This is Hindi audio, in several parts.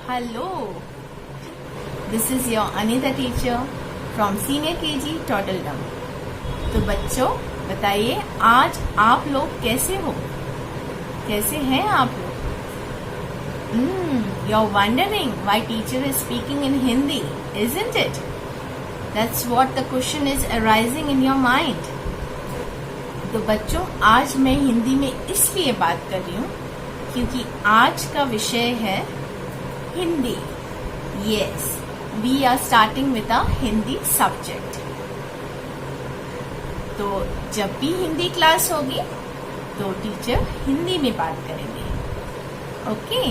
Hello, this is your Anita teacher from Senior KG Toddledom। तो बच्चों बताइए आज आप लोग कैसे हो, कैसे हैं आप लोग? You're wondering why teacher is speaking in Hindi, isn't it? That's what the question is arising in your mind। तो बच्चों आज मैं हिंदी में इसलिए बात कर रही हूँ क्योंकि आज का विषय है Hindi. Yes, we are starting with a Hindi subject. तो जब भी हिंदी क्लास होगी तो टीचर हिंदी में बात करेंगे। ओके,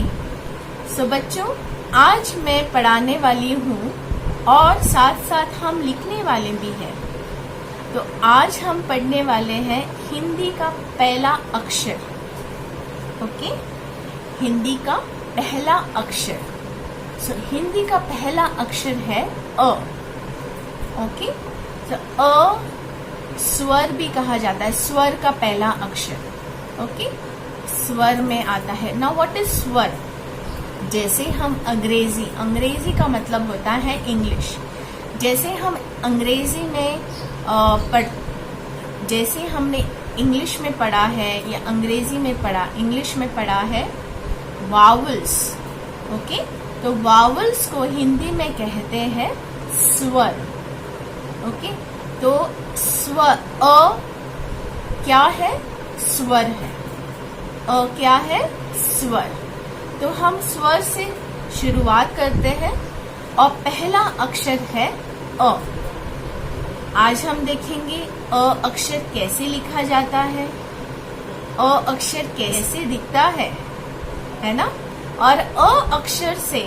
सो बच्चों आज मैं पढ़ाने वाली हूँ और साथ साथ हम लिखने वाले भी हैं। तो आज हम पढ़ने वाले हैं हिंदी का पहला अक्षर। ओके, हिंदी का पहला अक्षर। सो हिंदी का पहला अक्षर है अ। ओके, सो अ स्वर भी कहा जाता है, स्वर का पहला अक्षर। ओके, स्वर में आता है। नाउ व्हाट इज स्वर? जैसे हम अंग्रेजी का मतलब होता है इंग्लिश। जैसे हम अंग्रेजी में जैसे हमने इंग्लिश में पढ़ा है या अंग्रेजी में पढ़ा, इंग्लिश में पढ़ा है वावल्स। ओके, तो वावल्स को हिंदी में कहते हैं स्वर। ओके, तो स्वर अ क्या है? स्वर है। अ क्या है? स्वर। तो हम स्वर से शुरुआत करते हैं और पहला अक्षर है अ। आज हम देखेंगे अ अक्षर कैसे लिखा जाता है, अ अक्षर कैसे दिखता है ना? और अ अक्षर से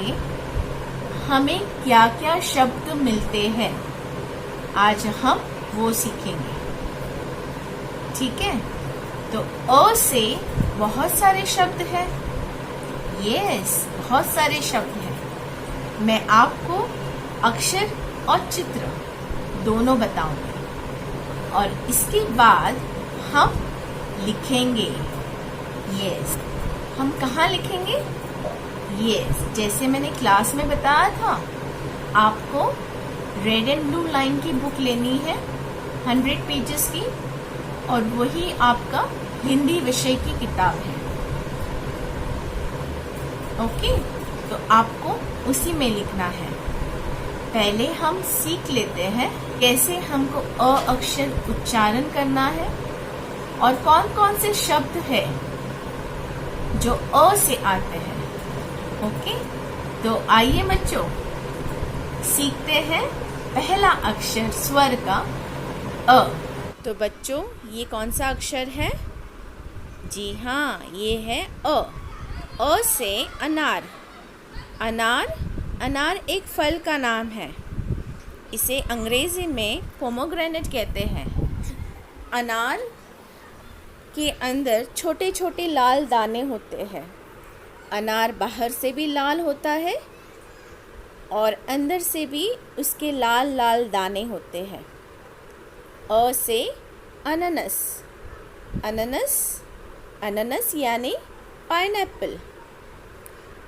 हमें क्या क्या शब्द मिलते हैं आज हम वो सीखेंगे। ठीक है, तो अ से बहुत सारे शब्द हैं। यस, बहुत सारे शब्द हैं। मैं आपको अक्षर और चित्र दोनों बताऊंगी और इसके बाद हम लिखेंगे। यस, हम कहाँ लिखेंगे? यस, जैसे मैंने क्लास में बताया था, आपको रेड एंड ब्लू लाइन की बुक लेनी है 100 पेजेस की, और वही आपका हिंदी विषय की किताब है। ओके, तो आपको उसी में लिखना है। पहले हम सीख लेते हैं कैसे हमको अ अक्षर उच्चारण करना है और कौन कौन से शब्द है जो अ से आते हैं। ओके, तो आइए बच्चों सीखते हैं पहला अक्षर स्वर का अ। तो बच्चों ये कौन सा अक्षर है? जी हाँ, ये है अ। अ से अनार। अनार एक फल का नाम है। इसे अंग्रेजी में पोमोग्रेनेट कहते हैं। अनार के अंदर छोटे छोटे लाल दाने होते हैं। अनार बाहर से भी लाल होता है और अंदर से भी उसके लाल लाल दाने होते हैं। अ से अनानस। अनानस यानी पाइनएप्पल।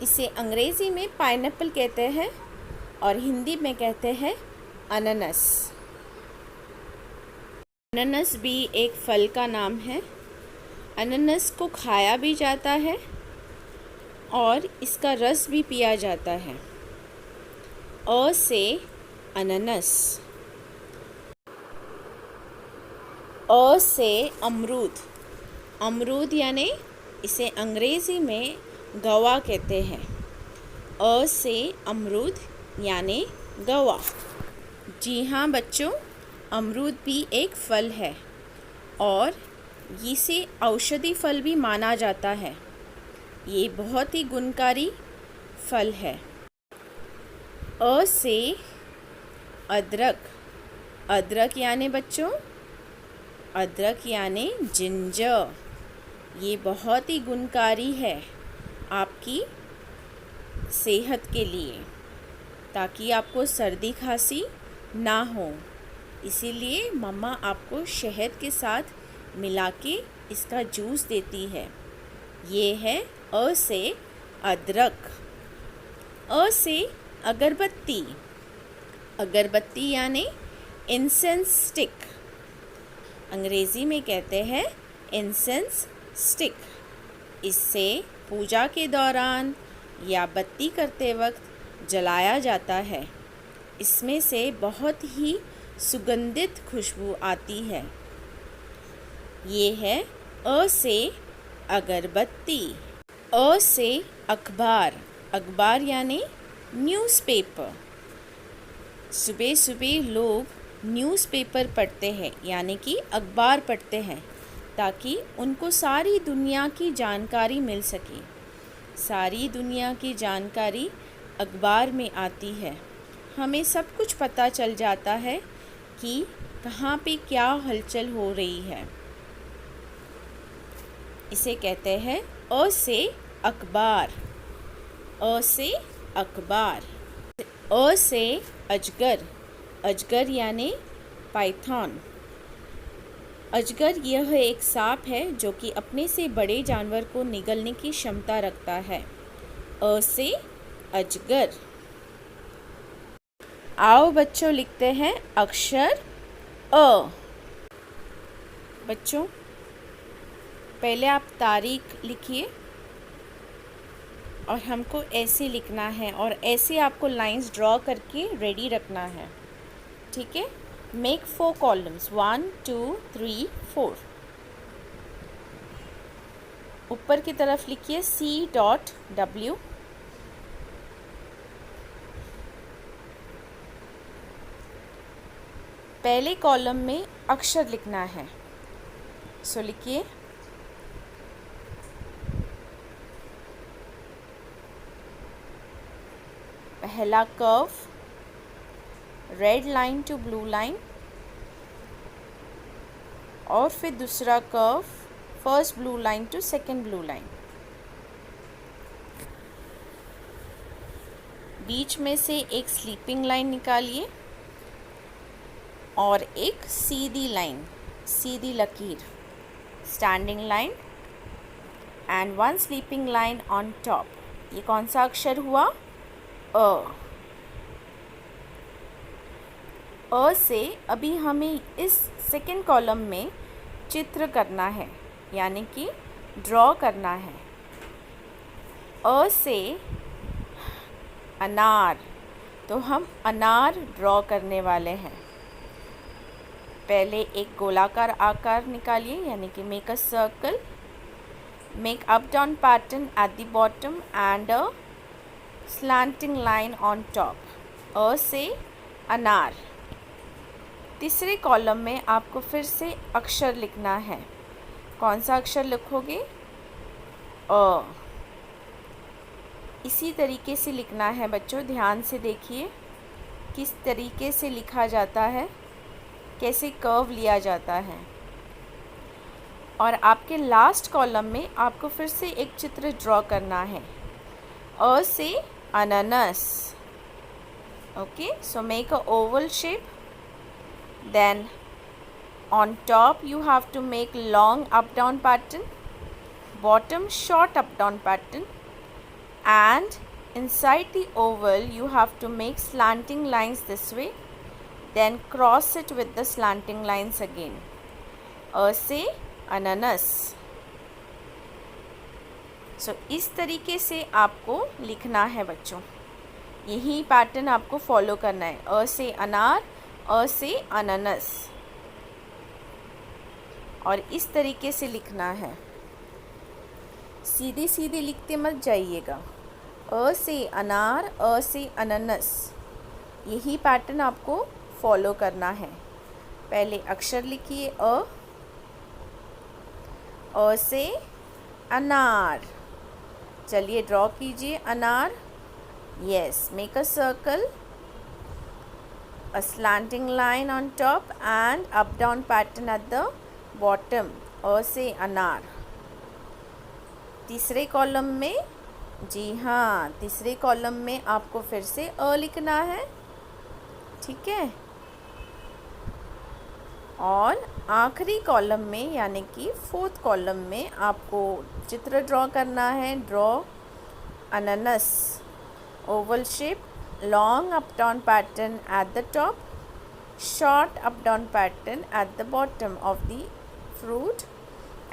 इसे अंग्रेजी में पाइनएप्पल कहते हैं और हिंदी में कहते हैं अनानस। अनानस भी एक फल का नाम है। अनानस को खाया भी जाता है और इसका रस भी पिया जाता है। अ से अनानस। अ से अमरूद यानी इसे अंग्रेजी में गवा कहते हैं। अ से अमरूद यानी गवा। जी हाँ बच्चों, अमरूद भी एक फल है और इसे औषधि फल भी माना जाता है। ये बहुत ही गुणकारी फल है। अ से अदरक यानी बच्चों, अदरक यानी जिंजर। ये बहुत ही गुणकारी है आपकी सेहत के लिए, ताकि आपको सर्दी खांसी ना हो। इसीलिए मम्मा आपको शहद के साथ मिला के इसका जूस देती है। ये है अ से अदरक। अ से अगरबत्ती, अगरबत्ती यानी इंसेंस स्टिक, अंग्रेज़ी में कहते हैं इंसेंस स्टिक। इससे पूजा के दौरान या बत्ती करते वक्त जलाया जाता है। इसमें से बहुत ही सुगंधित खुशबू आती है। ये है अ से अगरबत्ती। अ से अखबार, अखबार यानी न्यूज़पेपर। सुबह सुबह लोग न्यूज़पेपर पढ़ते हैं यानी कि अखबार पढ़ते हैं ताकि उनको सारी दुनिया की जानकारी मिल सके। सारी दुनिया की जानकारी अखबार में आती है। हमें सब कुछ पता चल जाता है कि कहाँ पे क्या हलचल हो रही है। इसे कहते हैं अ से अखबार। अ से अखबार। अ से अजगर, अजगर यानी पाइथन। अजगर यह एक सांप है जो कि अपने से बड़े जानवर को निगलने की क्षमता रखता है। अ से अजगर। आओ बच्चों लिखते हैं अक्षर अ। बच्चों पहले आप तारीख लिखिए और हमको ऐसे लिखना है और ऐसे आपको लाइंस ड्रॉ करके रेडी रखना है, ठीक है। Make 4 columns 1 2 3 4। ऊपर की तरफ लिखिए C.W। पहले कॉलम में अक्षर लिखना है, सो लिखिए पहला curve, red line to blue line, और फिर दूसरा curve, first blue line to second blue line. बीच में से एक स्लीपिंग लाइन निकालिए और एक सीधी लाइन, सीधी लकीर, standing line and 1 sleeping line on top. ये कौन सा अक्षर हुआ? अ। अ से अभी हमें इस सेकंड कॉलम में चित्र करना है यानी कि ड्रॉ करना है। अ से अनार, तो हम अनार ड्रॉ करने वाले हैं। पहले एक गोलाकार आकार निकालिए यानी कि make a circle, make up down pattern at the bottom and a slanting line on top. अ से अनार। तीसरे कॉलम में आपको फिर से अक्षर लिखना है। कौन सा अक्षर लिखोगे? अ। इसी तरीके से लिखना है बच्चों, ध्यान से देखिए किस तरीके से लिखा जाता है, कैसे कर्व लिया जाता है। और आपके लास्ट कॉलम में आपको फिर से एक चित्र ड्रॉ करना है। अ से अनानास। Okay, so make a Oval shape, then on top you have to make long up down pattern, bottom short up down pattern, and inside the oval you have to make slanting lines this way, then cross it with the slanting lines again. A से ananas. So इस तरीके से आपको लिखना है बच्चों, यही पैटर्न आपको फॉलो करना है। अ से अनार, अ से अनानस, और इस तरीके से लिखना है। सीधे सीधे लिखते मत जाइएगा। अ से अनार, अ से अनानस, यही पैटर्न आपको फॉलो करना है। पहले अक्षर लिखिए अ से अनार। चलिए ड्रॉ कीजिए अनार। Yes, make a circle, a slanting line on top and up down pattern at the bottom. अ से अनार। तीसरे कॉलम में, जी हाँ, तीसरे कॉलम में आपको फिर से अ लिखना है, ठीक है। और आखिरी कॉलम में यानी कि फोर्थ कॉलम में आपको चित्र ड्रॉ करना है। ड्रॉ अनानस। oval shape, long up down pattern at the top, short up down pattern at the bottom of the fruit,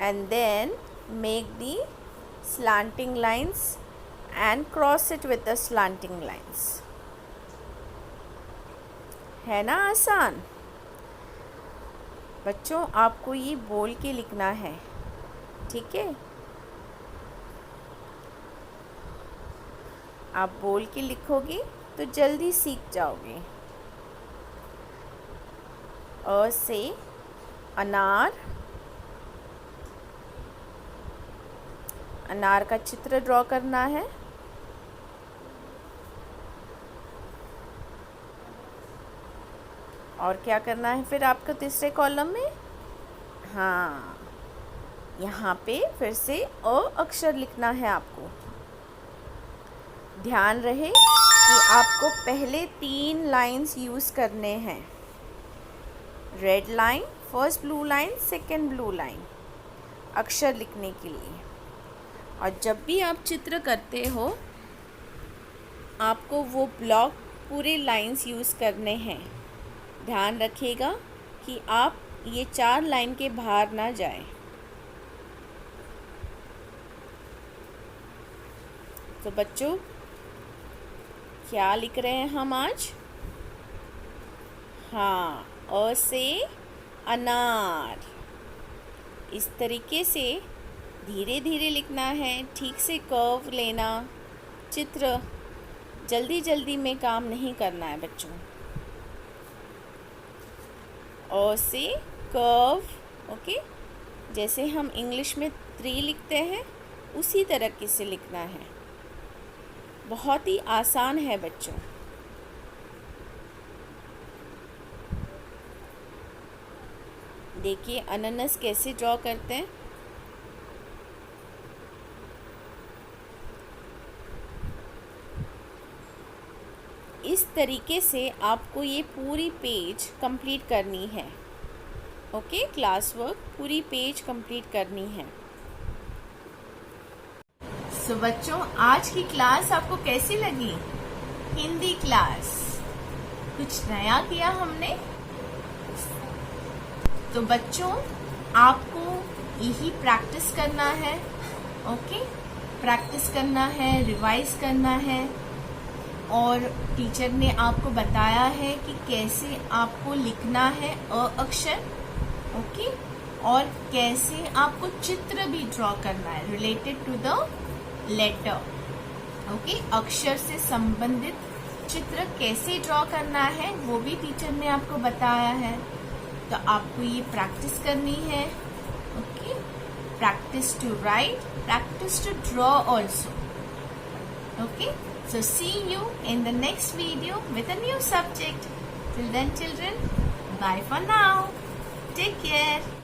and then make the slanting lines and cross it with the slanting lines. है ना आसान? बच्चों आपको ये बोल के लिखना है, ठीक है? आप बोल के लिखोगे तो जल्दी सीख जाओगे। अ से अनार, अनार का चित्र ड्रॉ करना है। और क्या करना है फिर आपको तीसरे कॉलम में? हाँ, यहाँ पे फिर से अ अक्षर लिखना है आपको। ध्यान रहे कि आपको पहले 3 लाइंस यूज़ करने हैं। Red line, first blue line, second blue line, अक्षर लिखने के लिए। और जब भी आप चित्र करते हो आपको वो ब्लॉक पूरे लाइंस यूज़ करने हैं। ध्यान रखिएगा कि आप ये 4 लाइन के बाहर ना जाए। तो बच्चों क्या लिख रहे हैं हम आज? हाँ, अ से अनार। इस तरीके से धीरे धीरे लिखना है, ठीक से कर्व लेना। चित्र जल्दी जल्दी में काम नहीं करना है बच्चों। अ से कर्व, ओके, जैसे हम इंग्लिश में 3 लिखते हैं उसी तरीके से लिखना है। बहुत ही आसान है बच्चों। देखिए अनानास कैसे ड्रॉ करते हैं। इस तरीके से आपको ये पूरी पेज कंप्लीट करनी है। ओके, क्लास वर्क पूरी पेज कंप्लीट करनी है। सो बच्चों आज की क्लास आपको कैसी लगी? हिंदी क्लास कुछ नया किया हमने। तो बच्चों आपको यही प्रैक्टिस करना है। ओके, प्रैक्टिस करना है, रिवाइज करना है। और टीचर ने आपको बताया है कि कैसे आपको लिखना है अ अक्षर, ओके, और कैसे आपको चित्र भी ड्रॉ करना है related to the letter. Okay, अक्षर से संबंधित चित्र कैसे ड्रॉ करना है वो भी टीचर ने आपको बताया है। तो आपको ये प्रैक्टिस करनी है। Okay, practice to write, practice to draw also. Okay, so see you in the next video with a new subject. Till then children, bye for now. Take care.